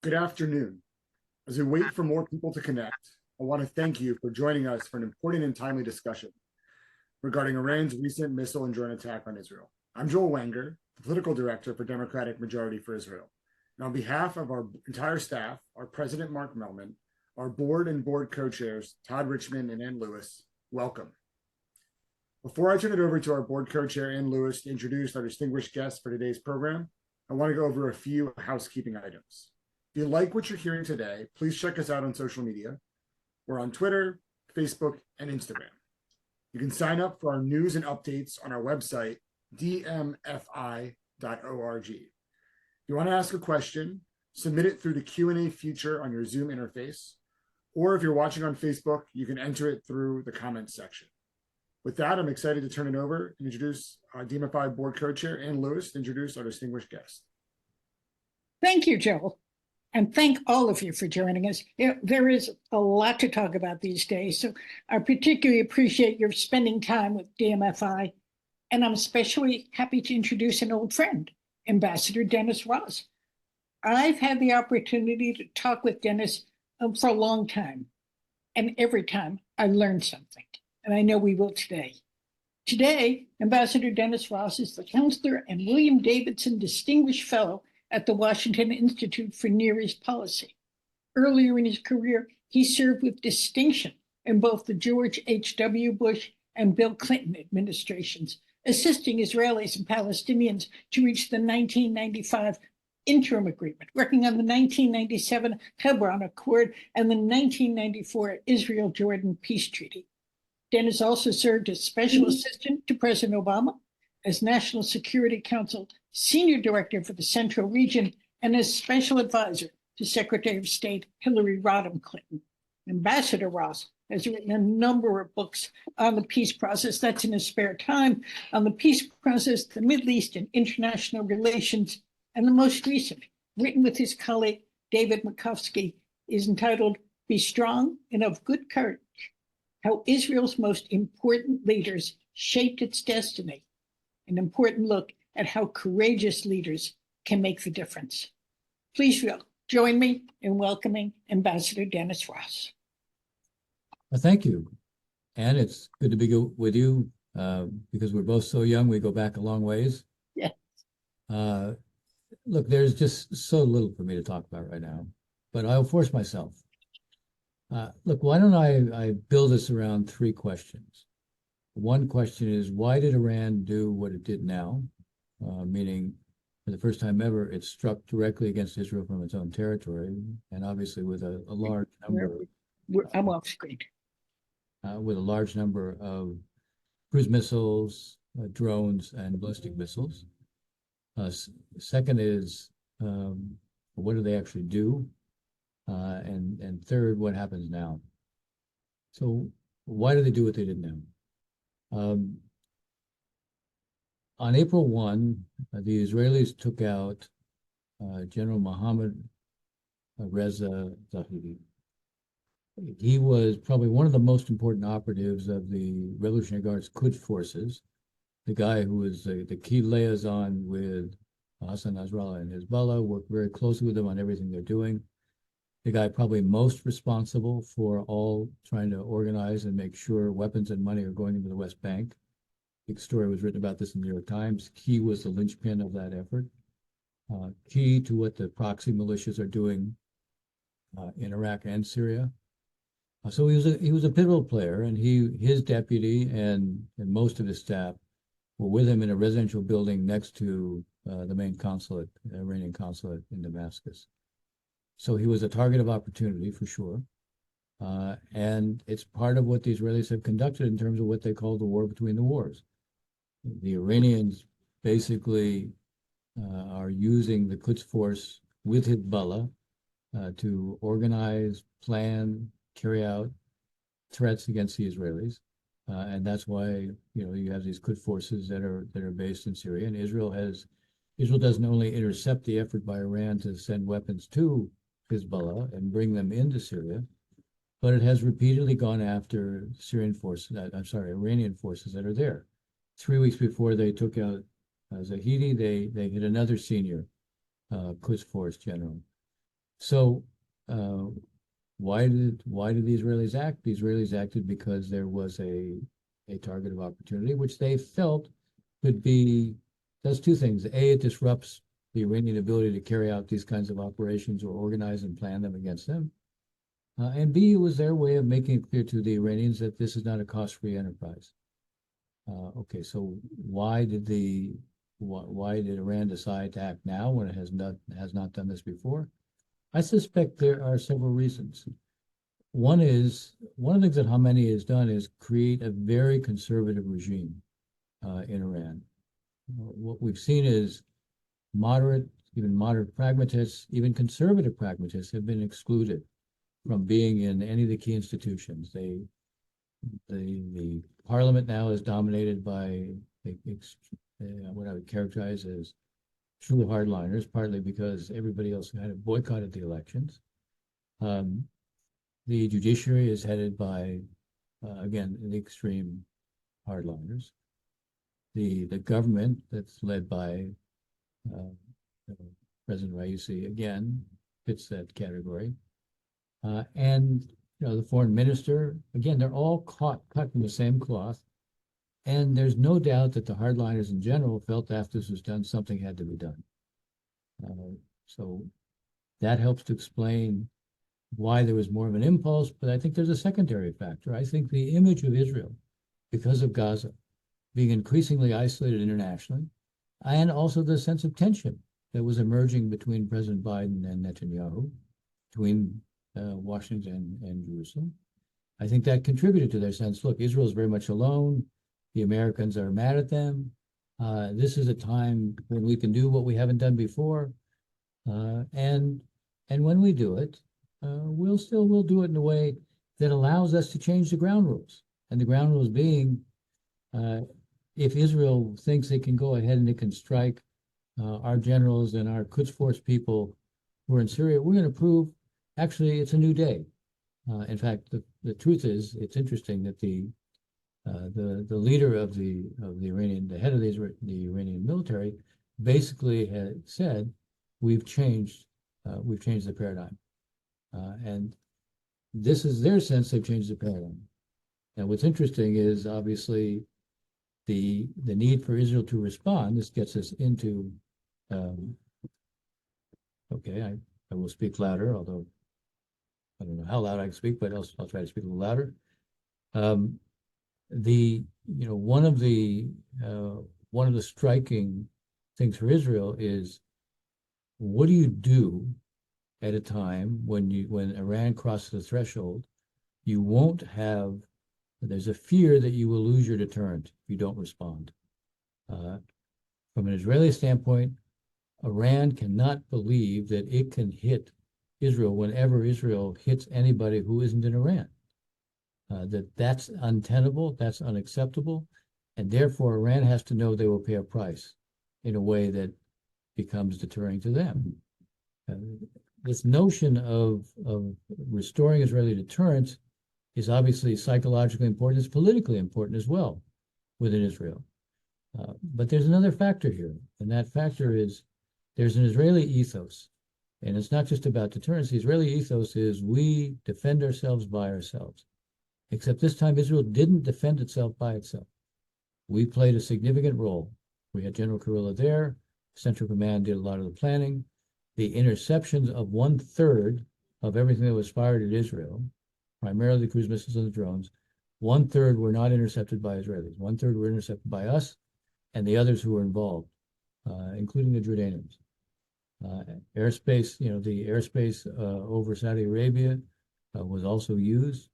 Good afternoon. As we wait for more people to connect, I want to thank you for joining us for an important and timely discussion regarding Iran's recent missile and drone attack on Israel. I'm Joel Wenger, the political director for Democratic Majority for Israel. And on behalf of our entire staff, our president, Mark Melman, our board and board co-chairs, Todd Richmond and Ann Lewis, welcome. Before I turn it over to our board co-chair, Ann Lewis, to introduce our distinguished guests for today's program, I want to go over a few housekeeping items. If you like what you're hearing today, please check us out on social media. We're on Twitter, Facebook, and Instagram. You can sign up for our news and updates on our website, dmfi.org. If you want to ask a question, submit it through the Q&A feature on your Zoom interface, or if you're watching on Facebook, you can enter it through the comments section. With that, I'm excited to turn it over and introduce our DMFI board co-chair, Ann Lewis, to introduce our distinguished guest. Thank you, Joel. And thank all of you for joining us. There is a lot to talk about these days, so I particularly appreciate your spending time with DMFI, and I'm especially happy to introduce an old friend, Ambassador Dennis Ross. I've had the opportunity to talk with Dennis for a long time, and every time I learned something, and I know we will today. Today, Ambassador Dennis Ross is the counselor and William Davidson Distinguished Fellow at the Washington Institute for Near East Policy. Earlier in his career, he served with distinction in both the George H.W. Bush and Bill Clinton administrations, assisting Israelis and Palestinians to reach the 1995 interim agreement, working on the 1997 Hebron Accord and the 1994 Israel-Jordan Peace Treaty. Dennis also served as special assistant to President Obama, as National Security Council Senior Director for the Central Region, and as Special Advisor to Secretary of State Hillary Rodham Clinton. Ambassador Ross has written a number of books on the peace process, that's in his spare time, on the peace process, the Middle East and international relations, and the most recent, written with his colleague David Makovsky, is entitled Be Strong and of Good Courage, How Israel's Most Important Leaders Shaped Its Destiny, an important look at how courageous leaders can make the difference. Please join me in welcoming Ambassador Dennis Ross. Well, thank you. And it's good to be with you because we're both so young, we go back a long ways. Yes. Look, there's just so little for me to talk about right now, but I'll force myself. Look, why don't I build this around three questions? One question is, why did Iran do what it did now? Meaning, for the first time ever, it struck directly against Israel from its own territory, and obviously with a large number. I'm off screen. With a large number of cruise missiles, drones, and ballistic missiles. Second is, what do they actually do? And third, what happens now? So why do they do what they did now? On April 1, the Israelis took out General Mohammad Reza Zahidi. He was probably one of the most important operatives of the Revolutionary Guard's Quds forces, the guy who was the key liaison with Hassan Nasrallah and Hezbollah, worked very closely with them on everything they're doing. The guy probably most responsible for all trying to organize and make sure weapons and money are going into the West Bank. Big story was written about this in the New York Times. He was the linchpin of that effort. Key to what the proxy militias are doing in Iraq and Syria. So he was a pivotal player, and his deputy and most of his staff were with him in a residential building next to the main consulate, Iranian consulate in Damascus. So he was a target of opportunity for sure. And it's part of what the Israelis have conducted in terms of what they call the war between the wars. The Iranians basically are using the Quds force with Hezbollah to organize, plan, carry out threats against the Israelis. And that's why you have these Quds forces that are based in Syria. And Israel doesn't only intercept the effort by Iran to send weapons to Hezbollah and bring them into Syria, but it has repeatedly gone after Iranian forces that are there. 3 weeks before they took out Zahidi, they hit another senior Quds force general. So why did the Israelis act? The Israelis acted because there was a target of opportunity, which they felt could be, does two things. A, it disrupts the Iranian ability to carry out these kinds of operations or organize and plan them against them. And B, it was their way of making it clear to the Iranians that this is not a cost-free enterprise. Okay, so why did Iran decide to act now when it has not done this before? I suspect there are several reasons. One of the things that Khamenei has done is create a very conservative regime in Iran. What we've seen is even moderate pragmatists, even conservative pragmatists have been excluded from being in any of the key institutions. The parliament now is dominated by what I would characterize as true hardliners, partly because everybody else kind of boycotted the elections. The judiciary is headed by, again, the extreme hardliners. The government that's led by President Raisi, again, fits that category. And the foreign minister, again, they're all cut from the same cloth. And there's no doubt that the hardliners in general felt after this was done, something had to be done. So that helps to explain why there was more of an impulse. But I think there's a secondary factor. I think the image of Israel, because of Gaza being increasingly isolated internationally, and also the sense of tension that was emerging between President Biden and Netanyahu, between Washington and Jerusalem. I think that contributed to their sense, look, Israel is very much alone. The Americans are mad at them. This is a time when we can do what we haven't done before. And when we do it, we'll do it in a way that allows us to change the ground rules. And the ground rules being, if Israel thinks it can go ahead and it can strike our generals and our Quds Force people who are in Syria, we're going to prove, actually, it's a new day. In fact, the truth is, it's interesting that the leader of the Iranian, the head of the Iranian military, basically had said, we've changed the paradigm, and this is their sense they've changed the paradigm. And what's interesting is obviously the need for Israel to respond. This gets us into okay, I will speak louder, although I don't know how loud I can speak, but I'll try to speak a little louder. One of the striking things for Israel is, what do you do at a time when Iran crosses the threshold? You won't have. There's a fear that you will lose your deterrent if you don't respond. From an Israeli standpoint, Iran cannot believe that it can hit Israel whenever Israel hits anybody who isn't in Iran. That's untenable, that's unacceptable, and therefore Iran has to know they will pay a price in a way that becomes deterring to them. This notion of restoring Israeli deterrence is obviously psychologically important, it's politically important as well within Israel. But there's another factor here, and that factor is there's an Israeli ethos. And it's not just about deterrence. The Israeli ethos is we defend ourselves by ourselves. Except this time, Israel didn't defend itself by itself. We played a significant role. We had General Kurilla there. Central Command did a lot of the planning. The interceptions of 1/3 of everything that was fired at Israel, primarily the cruise missiles and the drones, 1/3 were not intercepted by Israelis. 1/3 were intercepted by us and the others who were involved, including the Jordanians. Airspace, the airspace over Saudi Arabia was also used.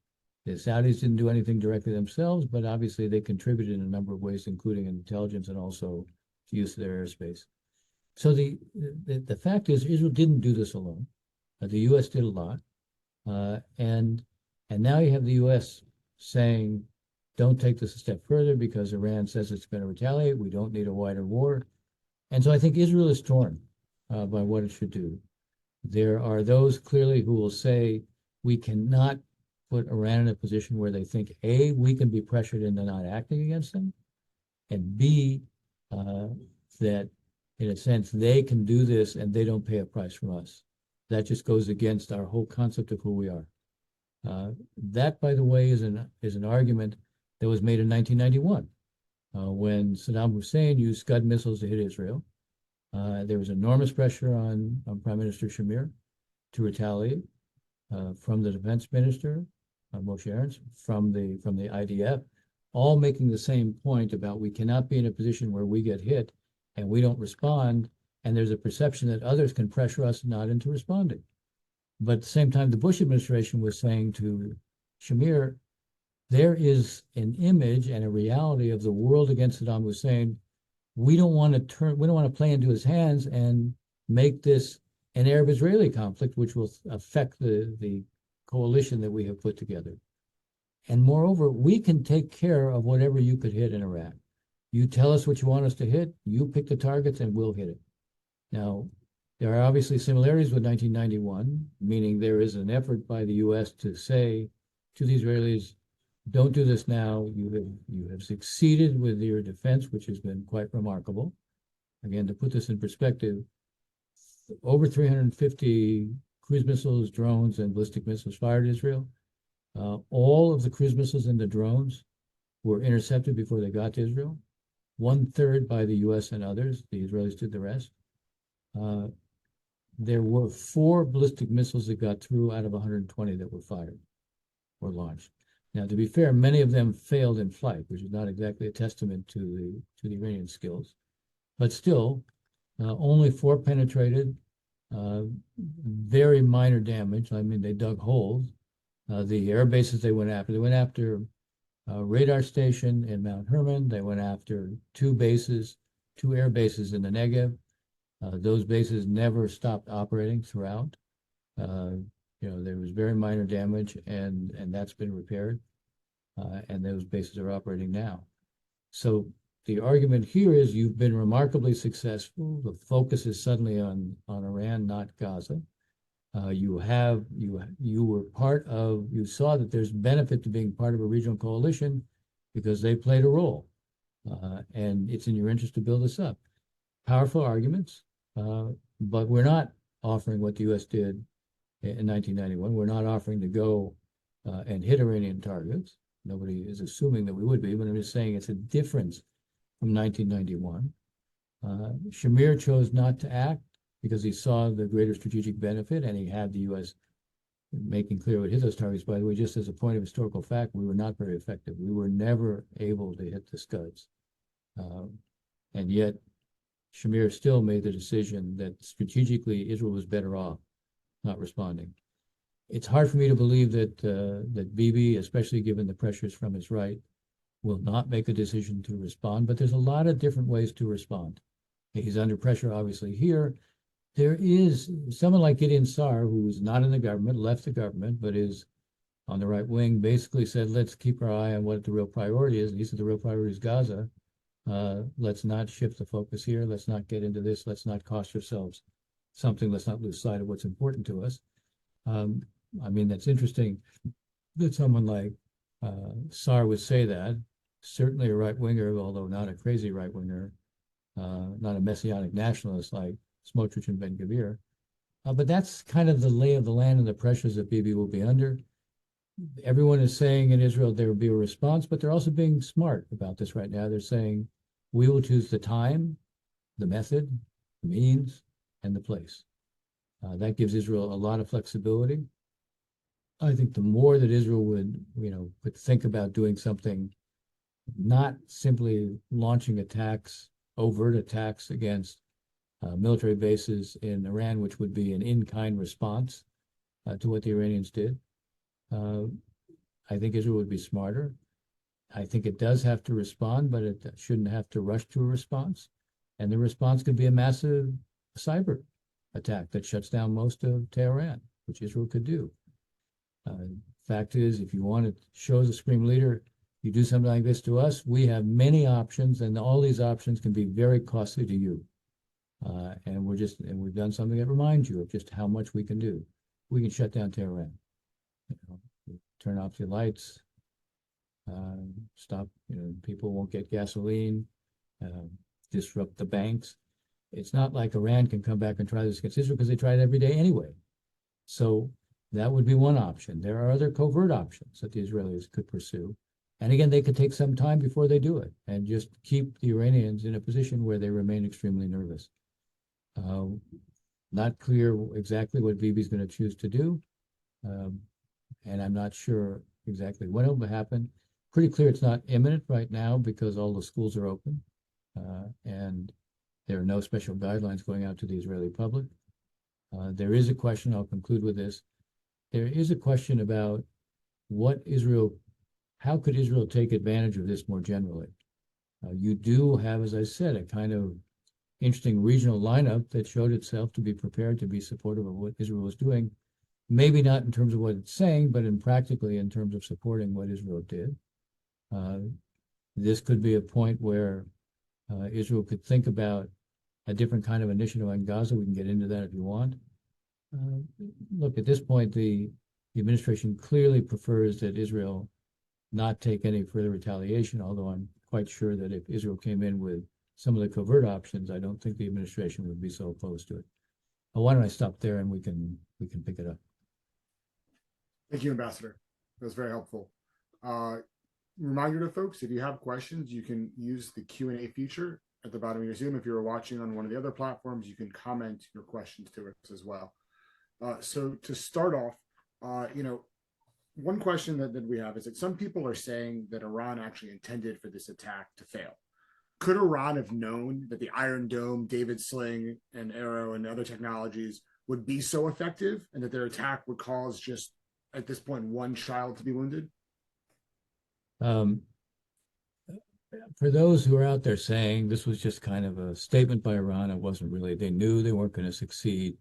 The Saudis didn't do anything directly themselves, but obviously they contributed in a number of ways, including intelligence and also use of their airspace. So the fact is, Israel didn't do this alone. The U.S. did a lot, and now you have the U.S. saying, "Don't take this a step further because Iran says it's going to retaliate. We don't need a wider war." And so I think Israel is torn by what it should do. There are those clearly who will say we cannot put Iran in a position where they think, A, we can be pressured into not acting against them, and B, that in a sense they can do this and they don't pay a price from us. That just goes against our whole concept of who we are. That, by the way, is an argument that was made in 1991 when Saddam Hussein used Scud missiles to hit Israel. There was enormous pressure on Prime Minister Shamir to retaliate from the defense minister, Moshe Ernst, from the IDF, all making the same point about we cannot be in a position where we get hit and we don't respond, and there's a perception that others can pressure us not into responding. But at the same time, the Bush administration was saying to Shamir, there is an image and a reality of the world against Saddam Hussein. We don't want to play into his hands and make this an Arab-Israeli conflict, which will affect the coalition that we have put together. And moreover, we can take care of whatever you could hit in Iraq. You tell us what you want us to hit, you pick the targets, and we'll hit it. Now, there are obviously similarities with 1991, meaning there is an effort by the U.S. to say to the Israelis, don't do this now. You have succeeded with your defense, which has been quite remarkable. Again, to put this in perspective, over 350 cruise missiles, drones, and ballistic missiles fired at Israel. All of the cruise missiles and the drones were intercepted before they got to Israel. 1/3 by the U.S. and others. The Israelis did the rest. There were 4 ballistic missiles that got through out of 120 that were fired or launched. Now, to be fair, many of them failed in flight, which is not exactly a testament to the Iranian skills. But still, only 4 penetrated, very minor damage. I mean, they dug holes. The air bases they went after radar station in Mount Hermon. They went after 2 air bases in the Negev. Those bases never stopped operating throughout. There was very minor damage, and that's been repaired, and those bases are operating now. So the argument here is you've been remarkably successful. The focus is suddenly on Iran, not Gaza. You saw that there's benefit to being part of a regional coalition because they played a role, and it's in your interest to build this up. Powerful arguments, but we're not offering what the U.S. did in 1991. We're not offering to go and hit Iranian targets. Nobody is assuming that we would be, but I'm just saying it's a difference from 1991. Shamir chose not to act because he saw the greater strategic benefit, and he had the U.S. making clear what hit those targets. By the way, just as a point of historical fact, we were not very effective. We were never able to hit the Scuds. And yet, Shamir still made the decision that strategically Israel was better off not responding. It's hard for me to believe that Bibi, especially given the pressures from his right, will not make a decision to respond, but there's a lot of different ways to respond. He's under pressure, obviously, here. There is someone like Gideon Sa'ar, who's not in the government, left the government, but is on the right wing, basically said, let's keep our eye on what the real priority is. And he said the real priority is Gaza. Let's not shift the focus here. Let's not get into this. Let's not cost ourselves something. Let's not lose sight of what's important to us. I mean, that's interesting that someone like Sa'ar would say that. Certainly a right-winger, although not a crazy right-winger, not a messianic nationalist like Smotrich and Ben-Gvir. But that's kind of the lay of the land and the pressures that Bibi will be under. Everyone is saying in Israel there will be a response, but they're also being smart about this right now. They're saying, we will choose the time, the method, the means, and the place. That gives Israel a lot of flexibility. I think the more that Israel would think about doing something, not simply launching attacks, overt attacks against military bases in Iran, which would be an in-kind response to what the Iranians did. I think Israel would be smarter. I think it does have to respond, but it shouldn't have to rush to a response. And the response could be a massive cyber attack that shuts down most of Tehran, which Israel could do. Fact is, if you want to show as a supreme leader, you do something like this to us, we have many options, and all these options can be very costly to you. And we've done something that reminds you of just how much we can do. We can shut down Tehran. Turn off the lights, stop, people won't get gasoline, disrupt the banks. It's not like Iran can come back and try this against Israel because they try it every day anyway. So that would be one option. There are other covert options that the Israelis could pursue. And again, they could take some time before they do it and just keep the Iranians in a position where they remain extremely nervous. Not clear exactly what Bibi's going to choose to do. And I'm not sure exactly when it will happen. Pretty clear it's not imminent right now because all the schools are open. And there are no special guidelines going out to the Israeli public. There is a question, I'll conclude with this. There is a question about how could Israel take advantage of this more generally? You do have, as I said, a kind of interesting regional lineup that showed itself to be prepared to be supportive of what Israel was doing. Maybe not in terms of what it's saying, but practically in terms of supporting what Israel did. This could be a point where Israel could think about a different kind of initiative on Gaza. We can get into that if you want. Look, at this point, the administration clearly prefers that Israel not take any further retaliation, although I'm quite sure that if Israel came in with some of the covert options, I don't think the administration would be so opposed to it. But why don't I stop there and we can pick it up. Thank you, Ambassador. That was very helpful. Reminder to folks, if you have questions, you can use the Q&A feature at the bottom of your Zoom. If you're watching on one of the other platforms, you can comment your questions to us as well. So to start off, one question that we have is that some people are saying that Iran actually intended for this attack to fail. Could Iran have known that the Iron Dome, David Sling, and Arrow and other technologies would be so effective and that their attack would cause just, at this point, one child to be wounded? For those who are out there saying this was just kind of a statement by Iran, it wasn't really, they knew they weren't going to succeed.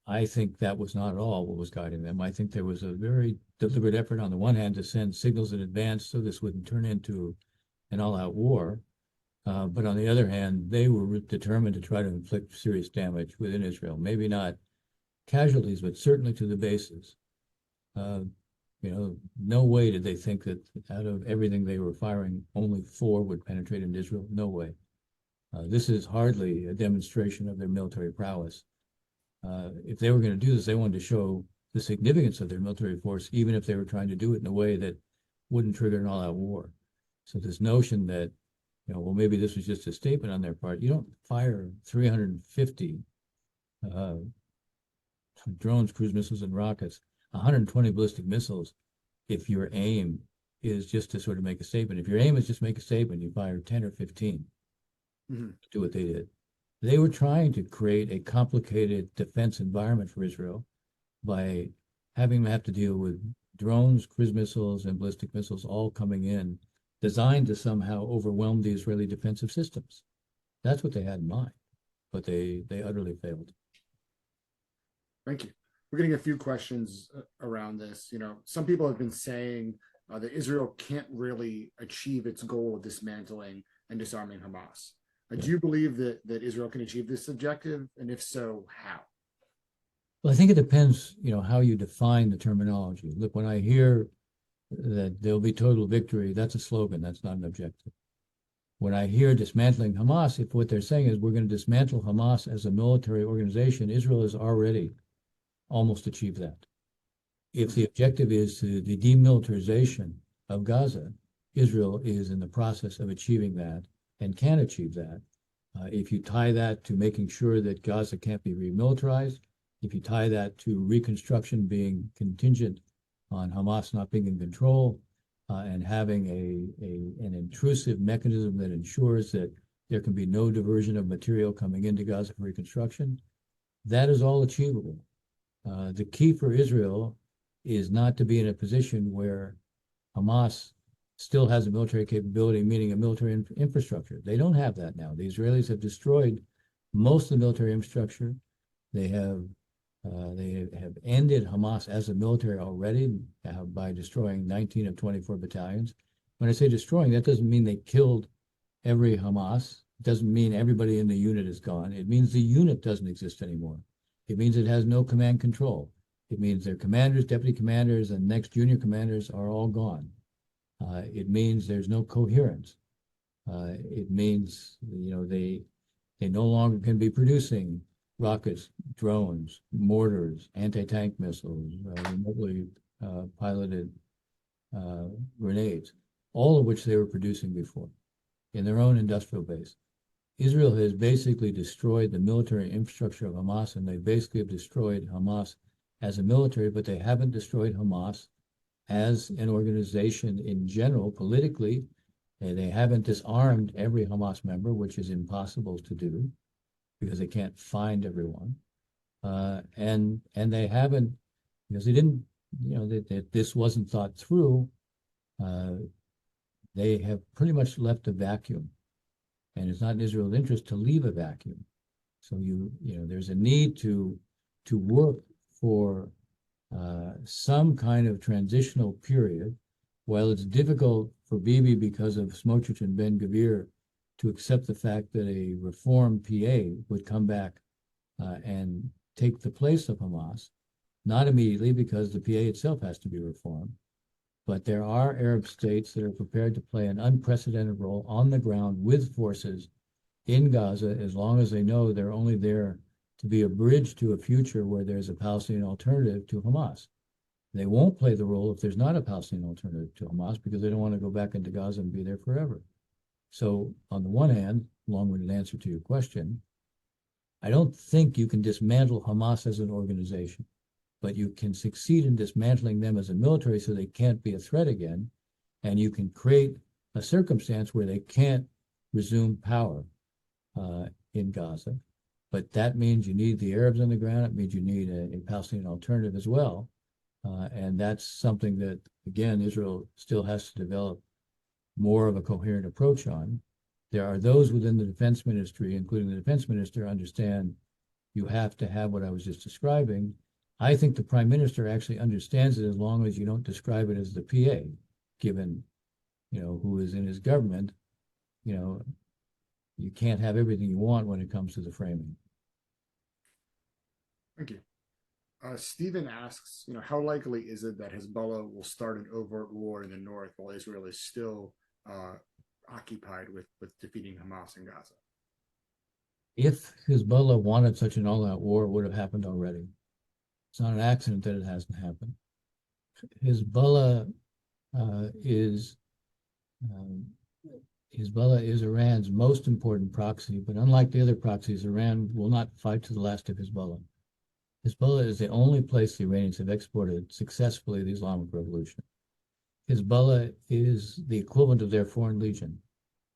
I think that was not at all what was guiding them. I think there was a very deliberate effort on the one hand to send signals in advance so this wouldn't turn into an all-out war. But on the other hand, they were determined to try to inflict serious damage within Israel. Maybe not casualties, but certainly to the bases. No way did they think that out of everything they were firing, only 4 would penetrate into Israel. No way. This is hardly a demonstration of their military prowess. If they were going to do this, they wanted to show the significance of their military force, even if they were trying to do it in a way that wouldn't trigger an all-out war. So this notion that, well, maybe this was just a statement on their part. You don't fire 350 drones, cruise missiles, and rockets, 120 ballistic missiles, if your aim is just to sort of make a statement. If your aim is just make a statement, you fire 10 or 15 to do what they did. They were trying to create a complicated defense environment for Israel by having them have to deal with drones, cruise missiles, and ballistic missiles all coming in, designed to somehow overwhelm the Israeli defensive systems. That's what they had in mind, but they utterly failed. Thank you. We're getting a few questions around this. Some people have been saying that Israel can't really achieve its goal of dismantling and disarming Hamas. Do you believe that Israel can achieve this objective? And if so, how? Well, I think it depends, how you define the terminology. Look, when I hear that there'll be total victory, that's a slogan. That's not an objective. When I hear dismantling Hamas, if what they're saying is we're going to dismantle Hamas as a military organization, Israel has already almost achieved that. If the objective is the demilitarization of Gaza, Israel is in the process of achieving that and can achieve that. If you tie that to making sure that Gaza can't be remilitarized, if you tie that to reconstruction being contingent on Hamas not being in control and having an intrusive mechanism that ensures that there can be no diversion of material coming into Gaza for reconstruction, that is all achievable. The key for Israel is not to be in a position where Hamas still has a military capability, meaning a military infrastructure. They don't have that now. The Israelis have destroyed most of the military infrastructure. They have ended Hamas as a military already by destroying 19 of 24 battalions. When I say destroying, that doesn't mean they killed every Hamas. It doesn't mean everybody in the unit is gone. It means the unit doesn't exist anymore. It means it has no command control. It means their commanders, deputy commanders, and next junior commanders are all gone. It means there's no coherence. It means, they no longer can be producing rockets, drones, mortars, anti-tank missiles, remotely piloted grenades, all of which they were producing before in their own industrial base. Israel has basically destroyed the military infrastructure of Hamas, and they basically have destroyed Hamas as a military, but they haven't destroyed Hamas as an organization in general, politically. They haven't disarmed every Hamas member, which is impossible to do because they can't find everyone. And they haven't, because they didn't, that this wasn't thought through. They have pretty much left a vacuum, and it's not in Israel's interest to leave a vacuum. So there's a need to work for some kind of transitional period. While it's difficult for Bibi because of Smotrich and Ben-Gvir to accept the fact that a reformed PA would come back and take the place of Hamas, not immediately because the PA itself has to be reformed, but there are Arab states that are prepared to play an unprecedented role on the ground with forces in Gaza, as long as they know they're only there to be a bridge to a future where there's a Palestinian alternative to Hamas. They won't play the role if there's not a Palestinian alternative to Hamas because they don't want to go back into Gaza and be there forever. So on the one hand, long-winded answer to your question, I don't think you can dismantle Hamas as an organization, but you can succeed in dismantling them as a military so they can't be a threat again, and you can create a circumstance where they can't resume power in Gaza. But that means you need the Arabs on the ground. It means you need a Palestinian alternative as well. And that's something that, again, Israel still has to develop more of a coherent approach on. There are those within the defense ministry, including the defense minister, understand you have to have what I was just describing. I think the prime minister actually understands it as long as you don't describe it as the PA, given, who is in his government. You can't have everything you want when it comes to the framing. Thank you. Stephen asks, how likely is it that Hezbollah will start an overt war in the north while Israel is still occupied with defeating Hamas in Gaza? If Hezbollah wanted such an all-out war, it would have happened already. It's not an accident that it hasn't happened. Hezbollah is Iran's most important proxy, but unlike the other proxies, Iran will not fight to the last of Hezbollah. Hezbollah is the only place the Iranians have exported successfully the Islamic Revolution. Hezbollah is the equivalent of their Foreign Legion.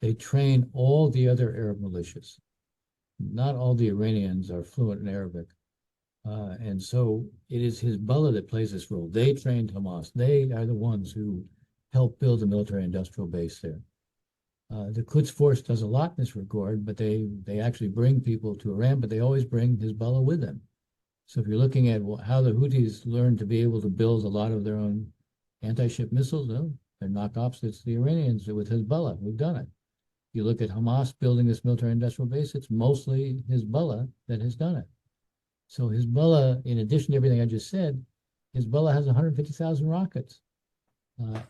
They train all the other Arab militias. Not all the Iranians are fluent in Arabic. And so it is Hezbollah that plays this role. They trained Hamas. They are the ones who helped build the military-industrial base there. The Quds Force does a lot in this regard, but they actually bring people to Iran, but they always bring Hezbollah with them. So if you're looking at how the Houthis learned to be able to build a lot of their own anti-ship missiles, they're knockoffs. It's the Iranians with Hezbollah who've done it. You look at Hamas building this military-industrial base, it's mostly Hezbollah that has done it. So Hezbollah, in addition to everything I just said, Hezbollah has 150,000 rockets.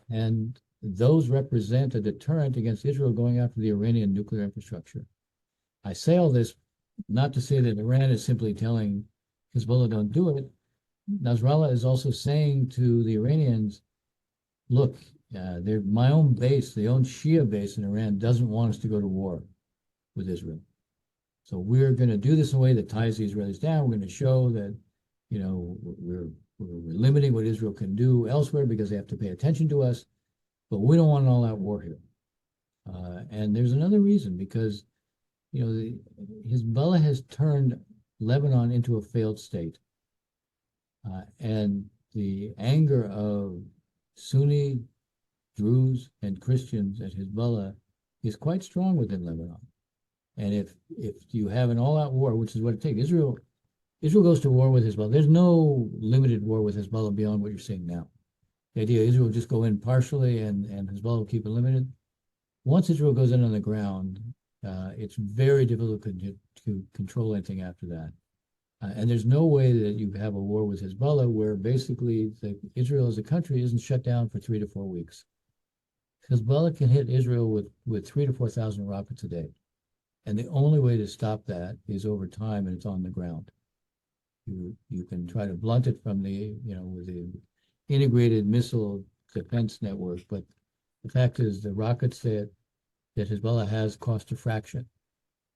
And those represent a deterrent against Israel going after the Iranian nuclear infrastructure. I say all this not to say that Iran is simply telling Hezbollah don't do it. Nasrallah is also saying to the Iranians, look, my own base, the own Shia base in Iran doesn't want us to go to war with Israel. So we're going to do this in a way that ties the Israelis down. We're going to show that, we're limiting what Israel can do elsewhere because they have to pay attention to us, but we don't want an all-out war here. And there's another reason, because, Hezbollah has turned Lebanon into a failed state. And the anger of Sunni, Druze, and Christians at Hezbollah is quite strong within Lebanon. And if you have an all-out war, which is what it takes, Israel goes to war with Hezbollah. There's no limited war with Hezbollah beyond what you're seeing now. The idea Israel will just go in partially and Hezbollah will keep it limited. Once Israel goes in on the ground, it's very difficult to control anything after that. And there's no way that you have a war with Hezbollah where basically Israel as a country isn't shut down for 3 to 4 weeks. Hezbollah can hit Israel with 3,000 to 4,000 rockets a day. And the only way to stop that is over time, and it's on the ground. You can try to blunt it from the, with the integrated missile defense network, but the fact is the rockets that Hezbollah has cost a fraction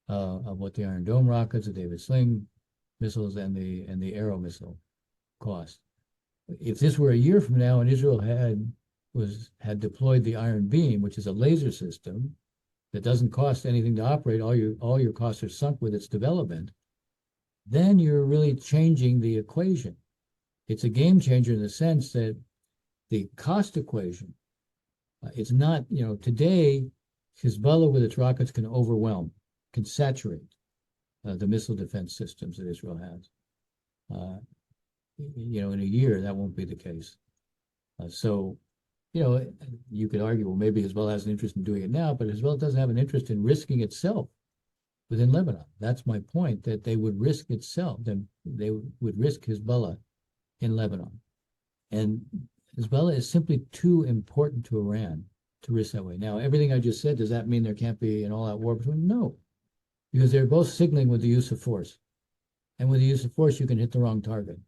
of what the Iron Dome rockets, the David Sling missiles, and the Arrow missile cost. If this were a year from now and Israel had deployed the Iron Beam, which is a laser system that doesn't cost anything to operate, all your costs are sunk with its development, then you're really changing the equation. It's a game changer in the sense that the cost equation, it's not, today, Hezbollah with its rockets can overwhelm, can saturate the missile defense systems that Israel has. In a year, that won't be the case. So, you could argue, well, maybe Hezbollah has an interest in doing it now, but Hezbollah doesn't have an interest in risking itself within Lebanon. That's my point, that they would risk itself, then they would risk Hezbollah in Lebanon. And Hezbollah is simply too important to Iran to risk that way. Now, everything I just said, does that mean there can't be an all-out war between them? No, because they're both signaling with the use of force. And with the use of force, you can hit the wrong target.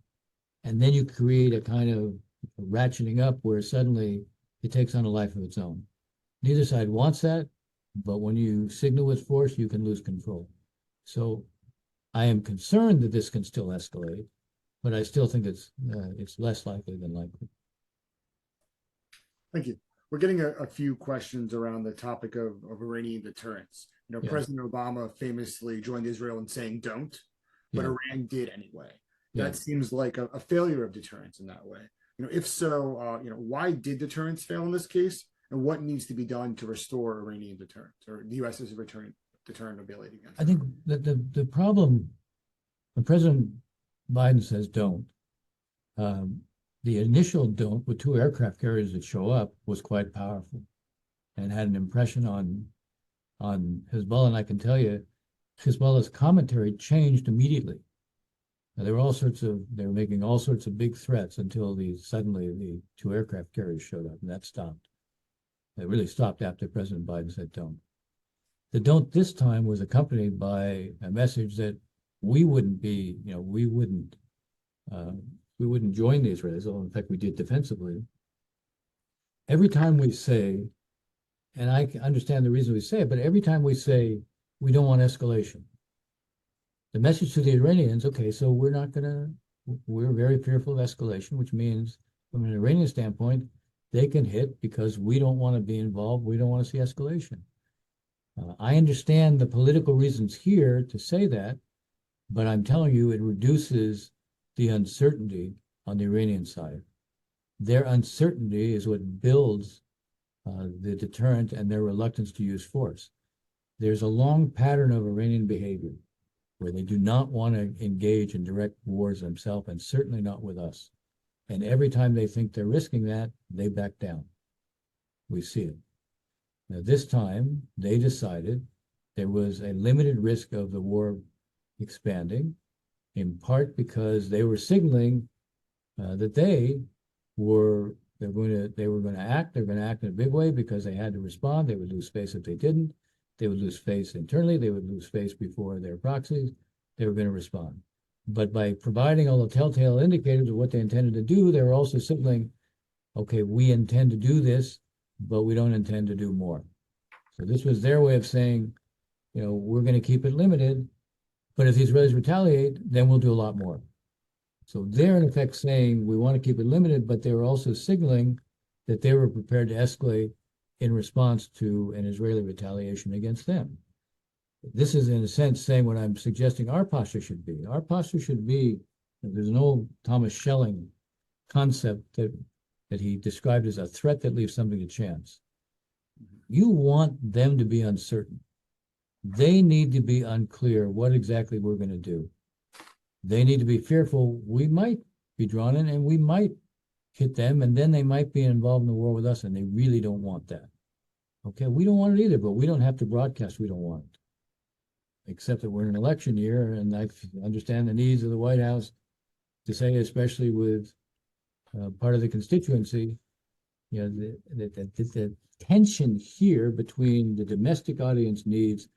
And then you create a kind of ratcheting up where suddenly it takes on a life of its own. Neither side wants that, but when you signal with force, you can lose control. So I am concerned that this can still escalate, but I still think it's less likely than likely. Thank you. We're getting a few questions around the topic of Iranian deterrence. Yeah. President Obama famously joined Israel in saying don't, but Iran did anyway. That seems like a failure of deterrence in that way. If so, why did deterrence fail in this case, and what needs to be done to restore Iranian deterrence or the U.S.'s deterrent ability against it? I think that the problem when President Biden says don't, the initial don't with 2 aircraft carriers that show up was quite powerful and had an impression on Hezbollah. And I can tell you, Hezbollah's commentary changed immediately. Now, they were making all sorts of big threats until suddenly the 2 aircraft carriers showed up, and that stopped. It really stopped after President Biden said don't. The don't this time was accompanied by a message that we wouldn't join the Israelis, although in fact we did defensively. Every time we say, and I understand the reason we say it, but every time we say we don't want escalation, the message to the Iranians, okay, so we're very fearful of escalation, which means from an Iranian standpoint, they can hit because we don't want to be involved. We don't want to see escalation. I understand the political reasons here to say that, but I'm telling you, it reduces the uncertainty on the Iranian side. Their uncertainty is what builds the deterrent and their reluctance to use force. There's a long pattern of Iranian behavior where they do not want to engage in direct wars themselves, and certainly not with us. And every time they think they're risking that, they back down. We see it. Now, this time, they decided there was a limited risk of the war expanding, in part because they were signaling that they were going to act. They're going to act in a big way because they had to respond. They would lose face if they didn't. They would lose face internally. They would lose face before their proxies. They were going to respond. But by providing all the telltale indicators of what they intended to do, they were also signaling, okay, we intend to do this, but we don't intend to do more. So this was their way of saying, we're going to keep it limited, but if the Israelis retaliate, then we'll do a lot more. So they're in effect saying we want to keep it limited, but they were also signaling that they were prepared to escalate in response to an Israeli retaliation against them. This is, in a sense, saying what I'm suggesting our posture should be. Our posture should be, there's an old Thomas Schelling concept that he described as a threat that leaves something to chance. You want them to be uncertain. They need to be unclear what exactly we're going to do. They need to be fearful we might be drawn in and we might hit them, and then they might be involved in the war with us, and they really don't want that. Okay, we don't want it either, but we don't have to broadcast we don't want it. Except that we're in an election year, and I understand the needs of the White House to say, especially with part of the constituency, the tension here between the domestic audience needs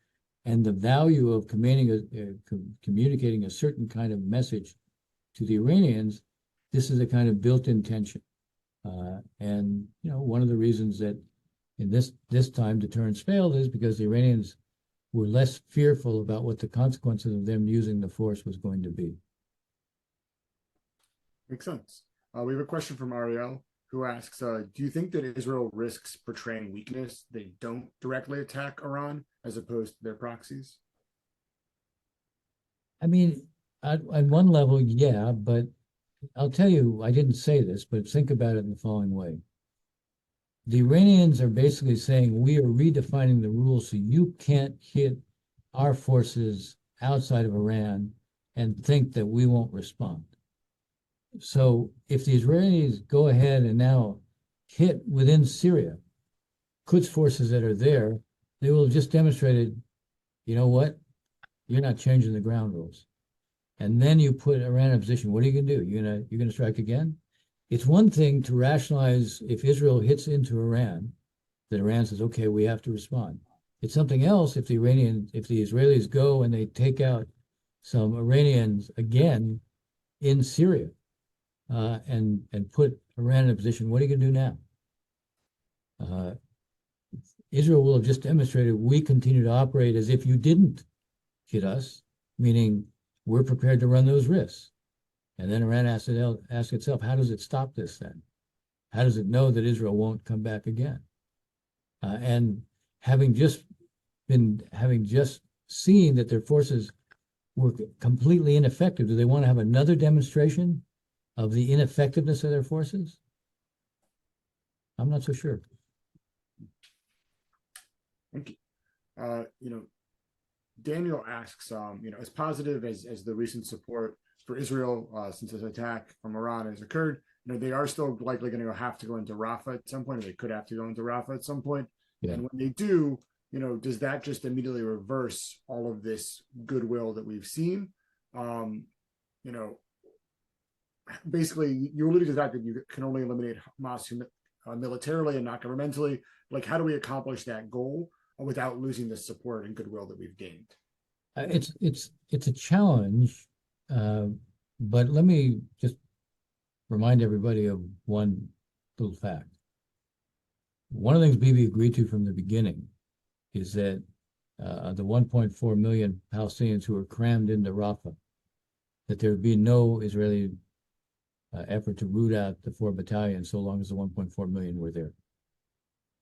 and the value of communicating a certain kind of message to the Iranians, this is a kind of built-in tension. And one of the reasons that in this time deterrence failed is because the Iranians were less fearful about what the consequences of them using the force was going to be. Makes sense. We have a question from Ariel who asks, do you think that Israel risks portraying weakness? They don't directly attack Iran as opposed to their proxies? I mean, at one level, yeah, but I'll tell you, I didn't say this, but think about it in the following way. The Iranians are basically saying, we are redefining the rules so you can't hit our forces outside of Iran and think that we won't respond. So if the Israelis go ahead and now hit within Syria, Quds forces that are there, they will have just demonstrated, you know what? You're not changing the ground rules. And then you put Iran in a position, what are you going to do? You're gonna strike again? It's one thing to rationalize if Israel hits into Iran, that Iran says, okay, we have to respond. It's something else if the Israelis go and they take out some Iranians again in Syria and put Iran in a position, what are you going to do now? Israel will have just demonstrated we continue to operate as if you didn't hit us, meaning we're prepared to run those risks. And then Iran has to ask itself, how does it stop this then? How does it know that Israel won't come back again? And having just seen that their forces were completely ineffective, do they want to have another demonstration of the ineffectiveness of their forces? I'm not so sure. Thank you. Daniel asks, as positive as the recent support for Israel since this attack from Iran has occurred, they are still likely going to have to go into Rafah at some point, or they could have to go into Rafah at some point. Yeah. And when they do, does that just immediately reverse all of this goodwill that we've seen? Basically, you alluded to that you can only eliminate Hamas militarily and not governmentally. Like, how do we accomplish that goal without losing the support and goodwill that we've gained? It's a challenge, but let me just remind everybody of one little fact. One of the things Bibi agreed to from the beginning is that the 1.4 million Palestinians who were crammed into Rafah, that there would be no Israeli effort to root out the 4 battalions so long as the 1.4 million were there.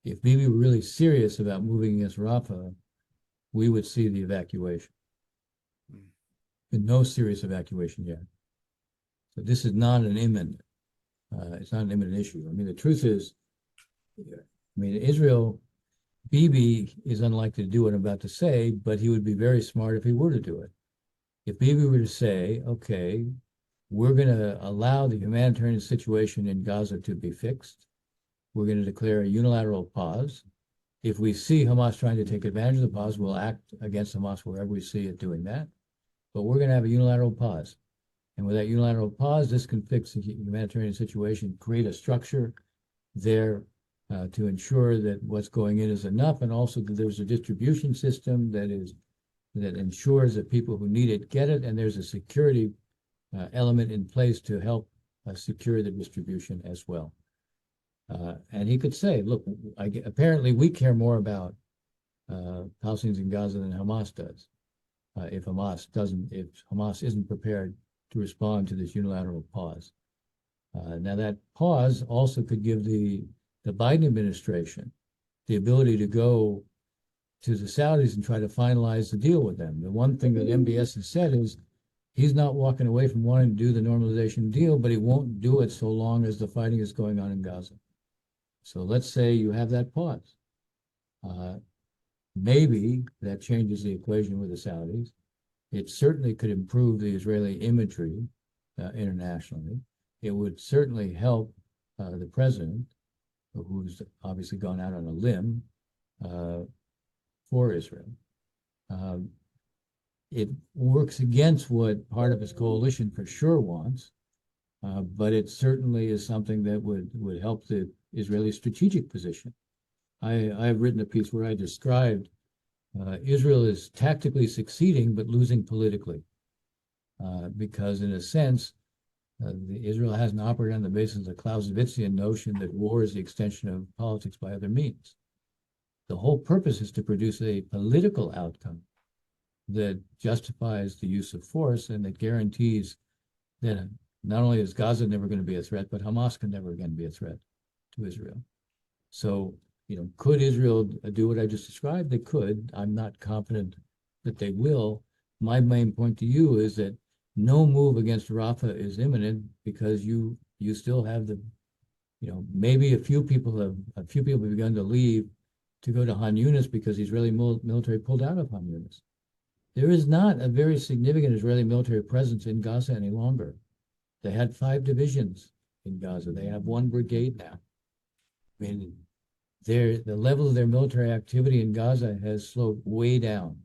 If Bibi were really serious about moving against Rafah, we would see the evacuation. But no serious evacuation yet. So this is not an imminent, it's not an imminent issue. I mean, the truth is, Israel, Bibi is unlikely to do what I'm about to say, but he would be very smart if he were to do it. If Bibi were to say, okay, we're going to allow the humanitarian situation in Gaza to be fixed. We're going to declare a unilateral pause. If we see Hamas trying to take advantage of the pause, we'll act against Hamas wherever we see it doing that. But we're going to have a unilateral pause. And with that unilateral pause, this can fix the humanitarian situation, create a structure there to ensure that what's going in is enough, and also that there's a distribution system that ensures that people who need it get it, and there's a security element in place to help secure the distribution as well. And he could say, look, apparently we care more about Palestinians in Gaza than Hamas does. If Hamas isn't prepared to respond to this unilateral pause. Now that pause also could give the Biden administration the ability to go to the Saudis and try to finalize the deal with them. The one thing that MBS has said is he's not walking away from wanting to do the normalization deal, but he won't do it so long as the fighting is going on in Gaza. So let's say you have that pause. Maybe that changes the equation with the Saudis. It certainly could improve the Israeli imagery internationally. It would certainly help the president, who's obviously gone out on a limb for Israel. It works against what part of his coalition for sure wants, but it certainly is something that would help the Israeli strategic position. I've written a piece where I described Israel is tactically succeeding but losing politically, because in a sense, Israel hasn't operated on the basis of the Clausewitzian notion that war is the extension of politics by other means. The whole purpose is to produce a political outcome that justifies the use of force and that guarantees that not only is Gaza never going to be a threat, but Hamas can never again be a threat to Israel. So, could Israel do what I just described? They could. I'm not confident that they will. My main point to you is that no move against Rafah is imminent because you still have maybe a few people have begun to leave to go to Han Yunis because the Israeli military pulled out of Han Yunis. There is not a very significant Israeli military presence in Gaza any longer. They had 5 divisions in Gaza. They have 1 brigade now. I mean, the level of their military activity in Gaza has slowed way down.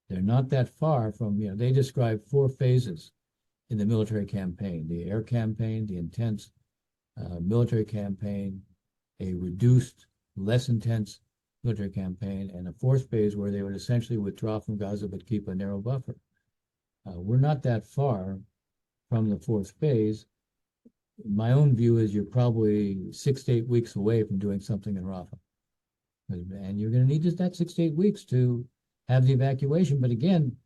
They're not that far from, they describe 4 phases in the military campaign: the air campaign, the intense military campaign, a reduced, less intense military campaign, and a 4th phase where they would essentially withdraw from Gaza but keep a narrow buffer. We're not that far from the 4th phase. My own view is you're probably 6 to 8 weeks away from doing something in Rafah. And you're going to need that 6 to 8 weeks to have the evacuation. But again,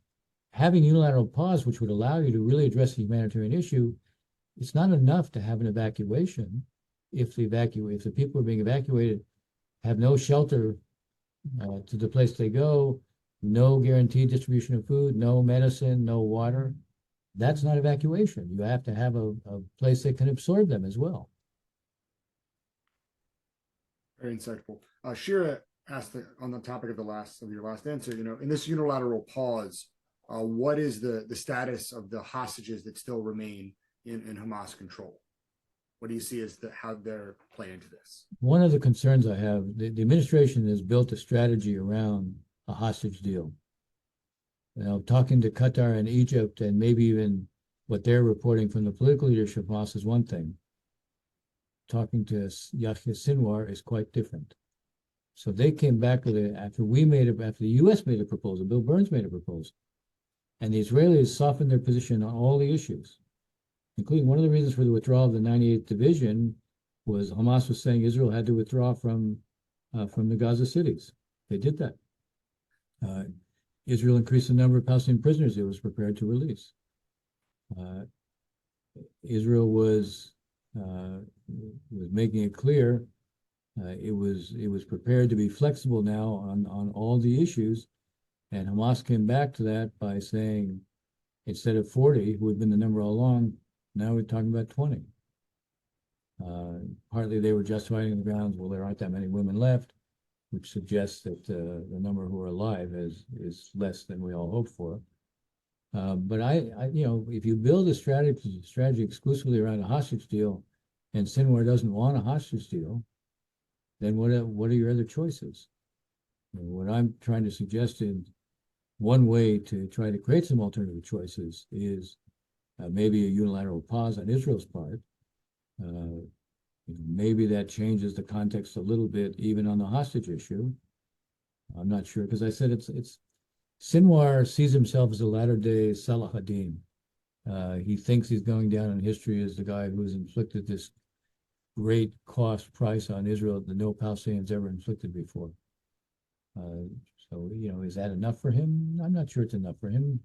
having unilateral pause, which would allow you to really address the humanitarian issue, it's not enough to have an evacuation if the people who are being evacuated have no shelter to the place they go, no guaranteed distribution of food, no medicine, no water. That's not evacuation. You have to have a place that can absorb them as well. Very insightful. Shira asked on the topic of your last answer, in this unilateral pause, what is the status of the hostages that still remain in Hamas control? What do you see as how they're playing into this? One of the concerns I have, the administration has built a strategy around a hostage deal. Talking to Qatar and Egypt, and maybe even what they're reporting from the political leadership of Hamas is one thing. Talking to Yahya Sinwar is quite different. So they came back with after the U.S. made a proposal, Bill Burns made a proposal, and the Israelis softened their position on all the issues, including one of the reasons for the withdrawal of the 98th Division was Hamas was saying Israel had to withdraw from the Gaza cities. They did that. Israel increased the number of Palestinian prisoners it was prepared to release. Israel was making it clear it was prepared to be flexible now on all the issues, and Hamas came back to that by saying instead of 40, who had been the number all along, now we're talking about 20. Partly they were justifying the grounds, well, there aren't that many women left, which suggests that the number who are alive is less than we all hoped for. But if you build a strategy exclusively around a hostage deal, and Sinwar doesn't want a hostage deal, then what are your other choices? What I'm trying to suggest is one way to try to create some alternative choices is maybe a unilateral pause on Israel's part. Maybe that changes the context a little bit, even on the hostage issue. I'm not sure, because I said it's Sinwar sees himself as a latter-day Salah ad-Din. He thinks he's going down in history as the guy who has inflicted this great cost price on Israel that no Palestinians ever inflicted before. So, is that enough for him? I'm not sure it's enough for him.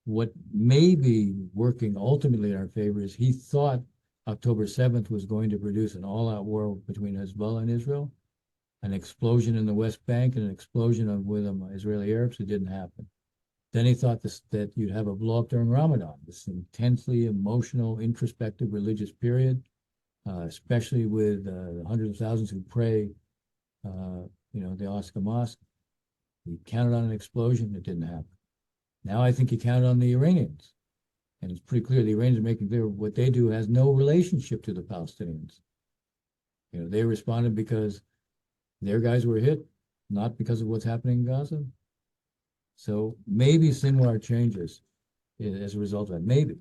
What may be working ultimately in our favor is he thought October 7th was going to produce an all-out war between Hezbollah and Israel, an explosion in the West Bank, and an explosion with Israeli Arabs. It didn't happen. Then he thought that you'd have a blow-up during Ramadan, this intensely emotional, introspective religious period, especially with the hundreds of thousands who pray, the Al-Aqsa Mosque. He counted on an explosion. It didn't happen. Now I think he counted on the Iranians. And it's pretty clear the Iranians are making clear what they do has no relationship to the Palestinians. They responded because their guys were hit, not because of what's happening in Gaza. So maybe Sinwar changes as a result of that. Maybe.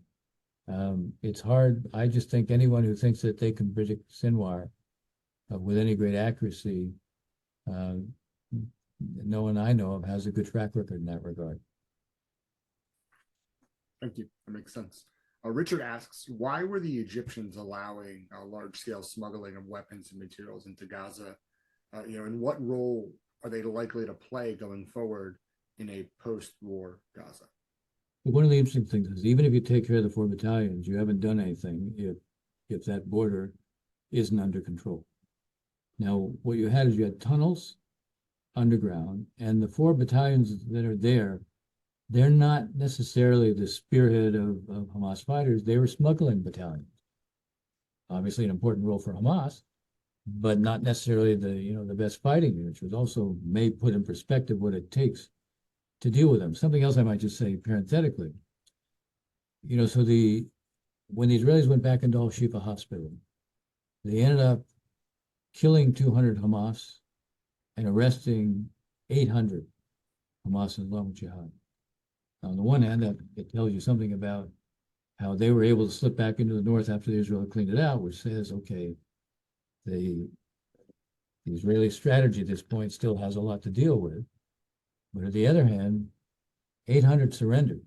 It's hard. I just think anyone who thinks that they can predict Sinwar with any great accuracy no one I know of has a good track record in that regard. Thank you. That makes sense. Richard asks, why were the Egyptians allowing large-scale smuggling of weapons and materials into Gaza? And what role are they likely to play going forward in a post-war Gaza? One of the interesting things is even if you take care of the 4 battalions, you haven't done anything if that border isn't under control. Now, what you had is you had tunnels underground, and the 4 battalions that are there, they're not necessarily the spearhead of Hamas fighters. They were smuggling battalions. Obviously, an important role for Hamas, but not necessarily the best fighting units, which also may put in perspective what it takes to deal with them. Something else I might just say parenthetically. So when the Israelis went back into Al Shifa Hospital, they ended up killing 200 Hamas and arresting 800 Hamas and Islamic Jihad. On the one hand, that it tells you something about how they were able to slip back into the north after the Israel cleaned it out, which says, okay, the Israeli strategy at this point still has a lot to deal with. But on the other hand, 800 surrendered.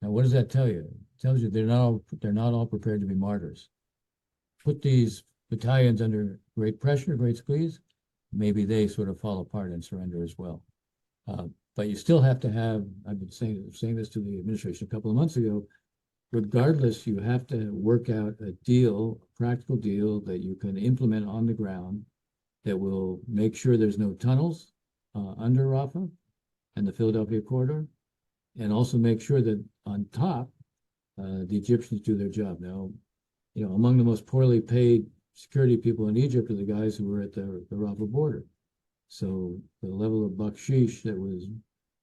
Now, what does that tell you? It tells you they're not all prepared to be martyrs. Put these battalions under great pressure, great squeeze, maybe they sort of fall apart and surrender as well. But you still have to have, I've been saying this to the administration a couple of months ago, regardless, you have to work out a deal, a practical deal that you can implement on the ground that will make sure there's no tunnels under Rafah and the Philadelphia corridor, and also make sure that on top, the Egyptians do their job. Now, among the most poorly paid security people in Egypt are the guys who were at the Rafah border. So the level of bakshish that was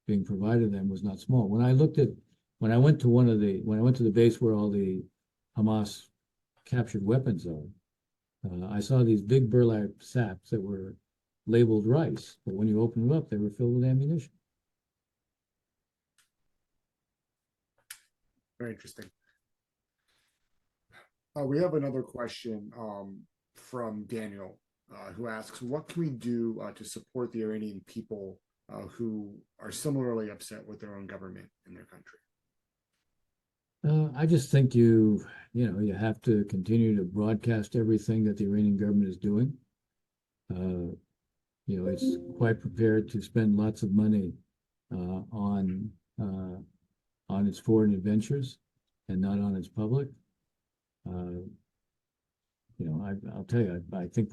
being provided them was not small. When I went to the base where all the Hamas captured weapons are, I saw these big burlap sacks that were labeled rice, but when you open them up, they were filled with ammunition. Very interesting. We have another question from Daniel, who asks, what can we do to support the Iranian people who are similarly upset with their own government in their country? I just think you have to continue to broadcast everything that the Iranian government is doing. It's quite prepared to spend lots of money on its foreign adventures and not on its public. I'll tell you, I think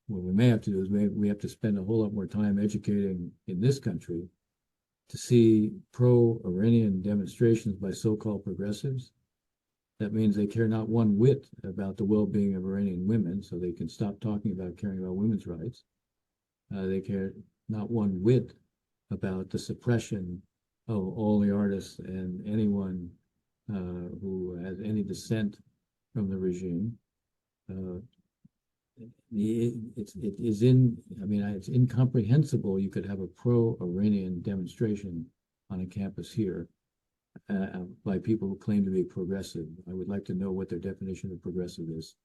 what we may have to do is we have to spend a whole lot more time educating in this country to see pro-Iranian demonstrations by so-called progressives. That means they care not one whit about the well-being of Iranian women, so they can stop talking about caring about women's rights. They care not one whit about the suppression of all the artists and anyone who has any dissent from the regime. It's incomprehensible you could have a pro-Iranian demonstration on a campus here by people who claim to be progressive. I would like to know what their definition of progressive is.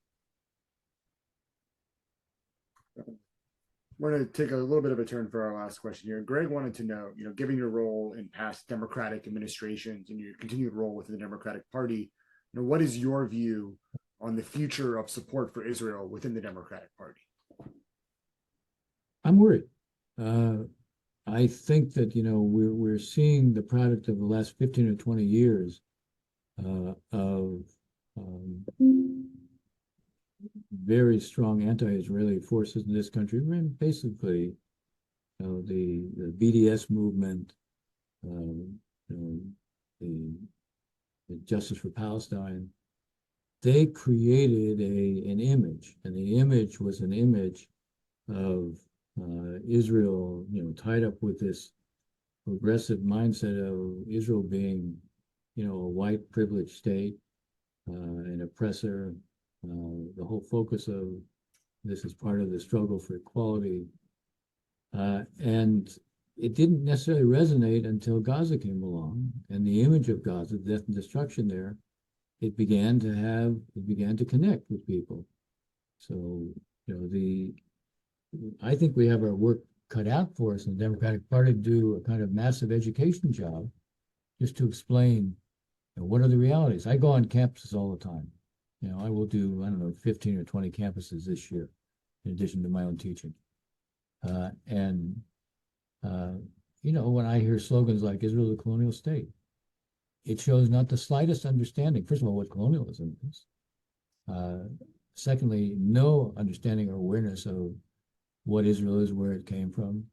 We're going to take a little bit of a turn for our last question here. Greg wanted to know, given your role in past Democratic administrations and your continued role within the Democratic Party, what is your view on the future of support for Israel within the Democratic Party? I'm worried. I think that we're seeing the product of the last 15 or 20 years of very strong anti-Israeli forces in this country. Basically, the BDS movement, the Justice for Palestine. They created an image, and the image was an image of Israel, tied up with this progressive mindset of Israel being, a white privileged state, an oppressor. The whole focus of this is part of the struggle for equality. And it didn't necessarily resonate until Gaza came along, and the image of Gaza, death and destruction there, it began to connect with people. So, the I think we have our work cut out for us in the Democratic Party to do a kind of massive education job just to explain what are the realities. I go on campuses all the time. I will do, I don't know, 15 or 20 campuses this year, in addition to my own teaching. And when I hear slogans like Israel is a colonial state, it shows not the slightest understanding, first of all, what colonialism is. Secondly, no understanding or awareness of what Israel is, where it came from.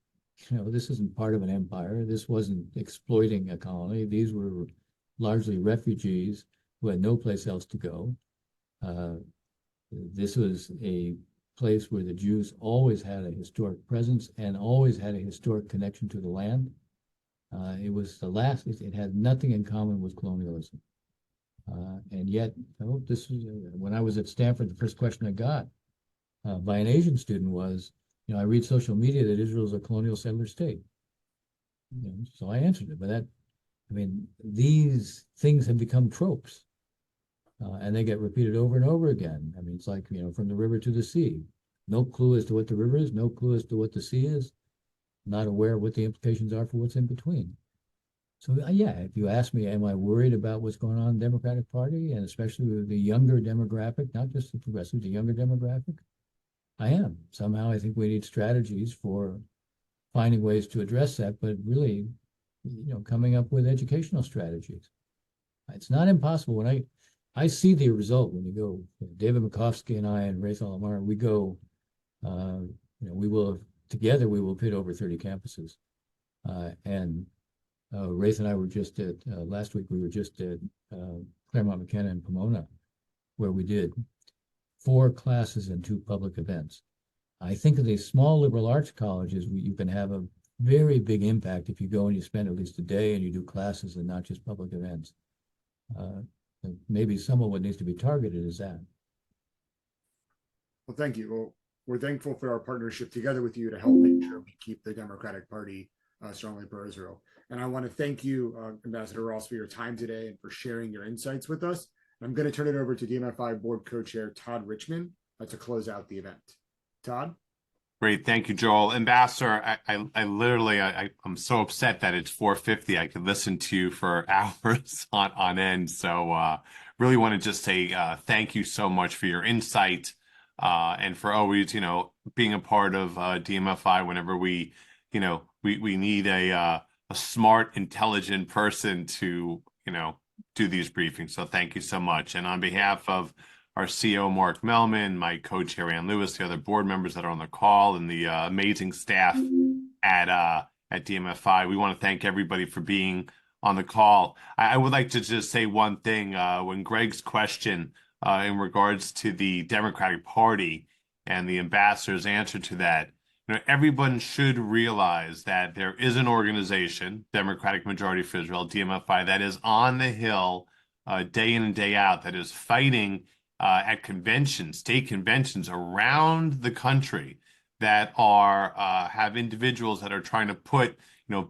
This isn't part of an empire. This wasn't exploiting a colony. These were largely refugees who had no place else to go. This was a place where the Jews always had a historic presence and always had a historic connection to the land. It was the last, it had nothing in common with colonialism. And yet, this was, when I was at Stanford, the first question I got by an Asian student was, I read social media that Israel is a colonial settler state. So I answered it, but these things have become tropes. And they get repeated over and over again. It's like, from the river to the sea. No clue as to what the river is, no clue as to what the sea is, not aware of what the implications are for what's in between. So yeah, if you ask me, am I worried about what's going on in the Democratic Party, and especially with the younger demographic, not just the progressive, the younger demographic? I am. Somehow I think we need strategies for finding ways to address that, but really, coming up with educational strategies. It's not impossible. When I see the result when you go, David Makovsky and I and Ray Salamar, we go, we will, together we will pit over 30 campuses. And Raith and I were just at, last week we were just at Claremont McKenna in Pomona, where we did 4 classes and 2 public events. I think of these small liberal arts colleges, you can have a very big impact if you go and you spend at least a day and you do classes and not just public events. Maybe some of what needs to be targeted is that. Well, thank you. Well, we're thankful for our partnership together with you to help make sure we keep the Democratic Party strongly pro-Israel. And I want to thank you, Ambassador Ross, for your time today and for sharing your insights with us. And I'm going to turn it over to DMFI Board Co-Chair Todd Richmond to close out the event. Todd? Great. Thank you, Joel. Ambassador, I literally, I'm so upset that it's 4:50. I could listen to you for hours on end. So really want to just say thank you so much for your insight and for always, being a part of DMFI whenever we need a smart, intelligent person to, do these briefings. So thank you so much. And on behalf of our CEO, Mark Melman, my co-chair, Ann Lewis, the other board members that are on the call, and the amazing staff at DMFI, we want to thank everybody for being on the call. I would like to just say one thing. When Greg's question in regards to the Democratic Party and the ambassador's answer to that, everyone should realize that there is an organization, Democratic Majority for Israel, DMFI, that is on the Hill day in and day out, that is fighting at conventions, state conventions around the country that are have individuals that are trying to put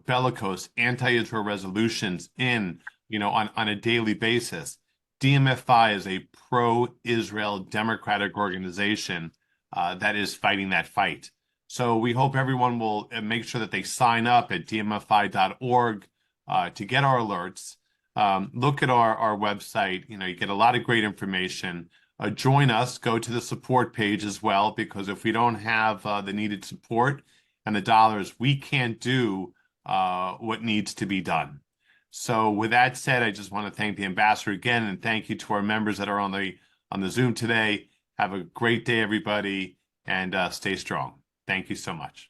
bellicose anti-Israel resolutions in on a daily basis. DMFI is a pro-Israel democratic organization that is fighting that fight. So we hope everyone will make sure that they sign up at dmfi.org to get our alerts. Look at our website. You get a lot of great information. Join us, go to the support page as well, because if we don't have the needed support and the dollars, we can't do what needs to be done. So with that said, I just want to thank the ambassador again, and thank you to our members that are on the Zoom today. Have a great day, everybody, and stay strong. Thank you so much.